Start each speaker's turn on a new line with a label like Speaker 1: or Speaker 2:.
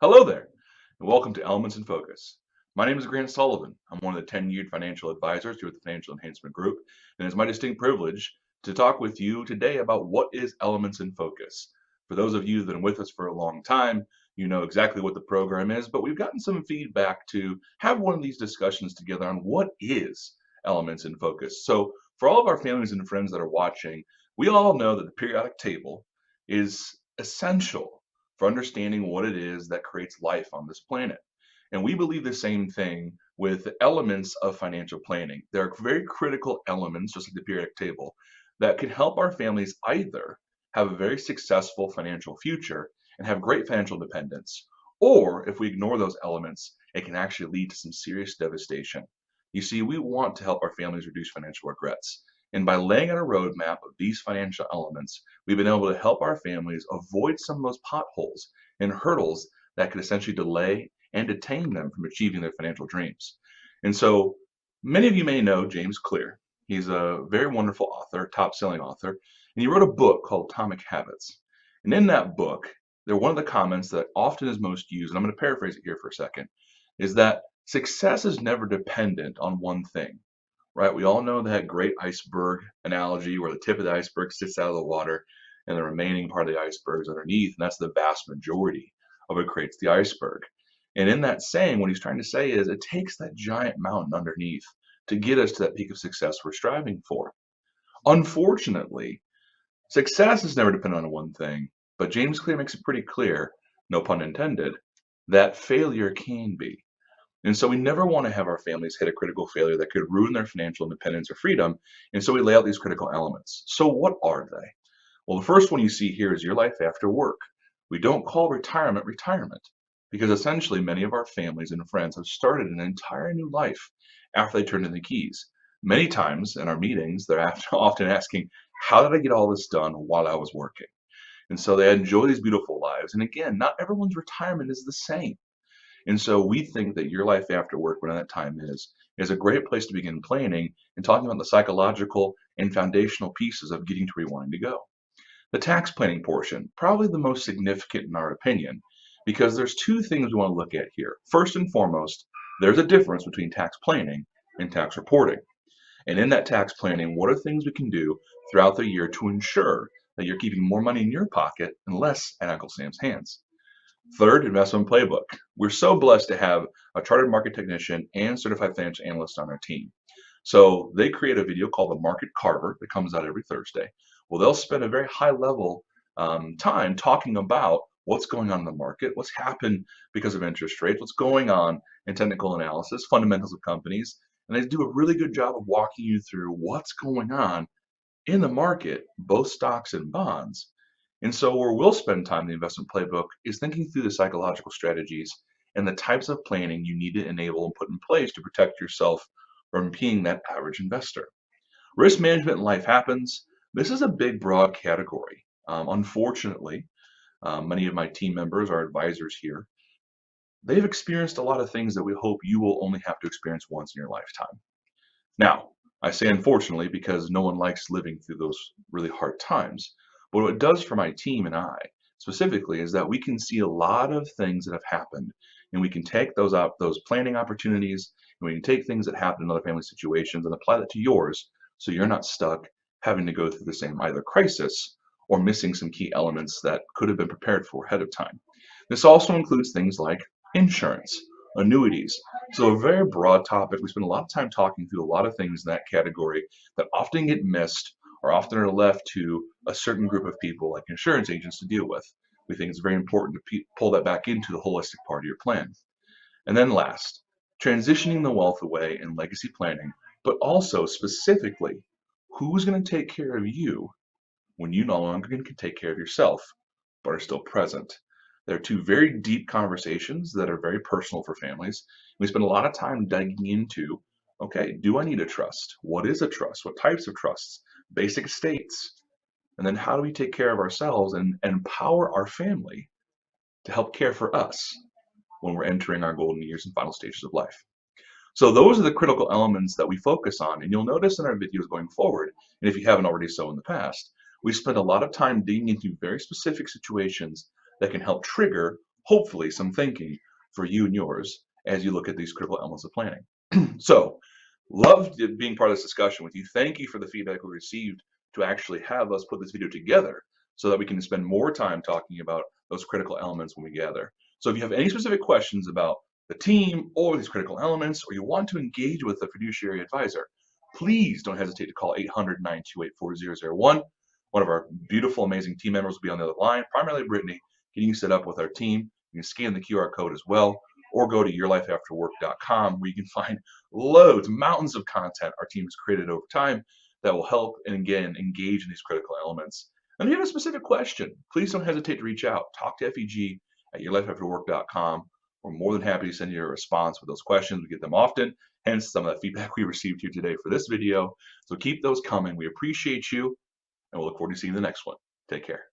Speaker 1: Hello there, and welcome to Elements in Focus. My name is Grant Sullivan. I'm one of the tenured financial advisors here at the Financial Enhancement Group, and it's my distinct privilege to talk with you today about what is Elements in Focus. For those of you that have been with us for a long time, you know exactly what the program is, but we've gotten some feedback to have one of these discussions together on what is Elements in Focus. So, for all of our families and friends that are watching, we all know that the periodic table is essential for understanding what it is that creates life on this planet. And we believe the same thing with elements of financial planning. There are very critical elements, just like the periodic table, that can help our families either have a very successful financial future and have great financial independence, or if we ignore those elements, it can actually lead to some serious devastation. You see, we want to help our families reduce financial regrets. And by laying out a roadmap of these financial elements, we've been able to help our families avoid some of those potholes and hurdles that could essentially delay and detain them from achieving their financial dreams. And so many of you may know James Clear. He's a very wonderful author, top-selling author, and he wrote a book called Atomic Habits. And in that book, one of the comments that often is most used, and I'm going to paraphrase it here for a second, is that success is never dependent on one thing, right? We all know that great iceberg analogy where the tip of the iceberg sits out of the water and the remaining part of the iceberg is underneath, and that's the vast majority of what creates the iceberg. And in that saying, what he's trying to say is it takes that giant mountain underneath to get us to that peak of success we're striving for. Unfortunately, success is never dependent on one thing, but James Clear makes it pretty clear, no pun intended, that failure can be. And so we never want to have our families hit a critical failure that could ruin their financial independence or freedom. And so we lay out these critical elements. So what are they? Well, the first one you see here is your life after work. We don't call retirement retirement because essentially many of our families and friends have started an entire new life after they turn in the keys. Many times in our meetings, they're often asking, how did I get all this done while I was working? And so they enjoy these beautiful lives. And again, not everyone's retirement is the same. And so we think that your life after work, when that time is a great place to begin planning and talking about the psychological and foundational pieces of getting to where you want to go. The tax planning portion, probably the most significant in our opinion, because there's two things we want to look at here. First and foremost, there's a difference between tax planning and tax reporting. And in that tax planning, what are things we can do throughout the year to ensure that you're keeping more money in your pocket and less at Uncle Sam's hands? Third, investment playbook. We're so blessed to have a chartered market technician and certified financial analyst on our team. So they create a video called the Market Carver that comes out every Thursday. Well, they'll spend a very high level time talking about what's going on in the market, what's happened because of interest rates, what's going on in technical analysis, fundamentals of companies. And they do a really good job of walking you through what's going on in the market, both stocks and bonds. And so where we'll spend time in the investment playbook is thinking through the psychological strategies and the types of planning you need to enable and put in place to protect yourself from being that average investor. Risk management in life happens. This is a big, broad category. Unfortunately, many of my team members, our advisors here, they've experienced a lot of things that we hope you will only have to experience once in your lifetime. Now, I say unfortunately because no one likes living through those really hard times. But what it does for my team and I specifically is that we can see a lot of things that have happened, and we can take those planning opportunities, and we can take things that happen in other family situations and apply that to yours, so you're not stuck having to go through the same either crisis or missing some key elements that could have been prepared for ahead of time. This also includes things like insurance, annuities. So a very broad topic. We spend a lot of time talking through a lot of things in that category that often get missed or often are left to a certain group of people like insurance agents to deal with. We think it's very important to pull that back into the holistic part of your plan. And then last, transitioning the wealth away and legacy planning, but also specifically, who's going to take care of you when you no longer can take care of yourself, but are still present? There are two very deep conversations that are very personal for families. We spend a lot of time digging into, okay, do I need a trust? What is a trust? What types of trusts? Basic estates. And then how do we take care of ourselves and empower our family to help care for us when we're entering our golden years and final stages of life? So those are the critical elements that we focus on. And you'll notice in our videos going forward, and if you haven't already so in the past, we spend a lot of time digging into very specific situations that can help trigger hopefully some thinking for you and yours as you look at these critical elements of planning. So, loved being part of this discussion with you. Thank you for the feedback we received to actually have us put this video together so that we can spend more time talking about those critical elements when we gather. So if you have any specific questions about the team or these critical elements, or you want to engage with a fiduciary advisor, please don't hesitate to call 800-928-4001. One of our beautiful, amazing team members will be on the other line, primarily Brittany, getting you set up with our team. You can scan the QR code as well, or go to yourlifeafterwork.com where you can find loads, mountains of content our team has created over time that will help and again engage in these critical elements. And if you have a specific question, please don't hesitate to reach out. Talk to FEG at yourlifeafterwork.com. We're more than happy to send you a response with those questions. We get them often, hence some of the feedback we received here today for this video. So keep those coming. We appreciate you, and we'll look forward to seeing you in the next one. Take care.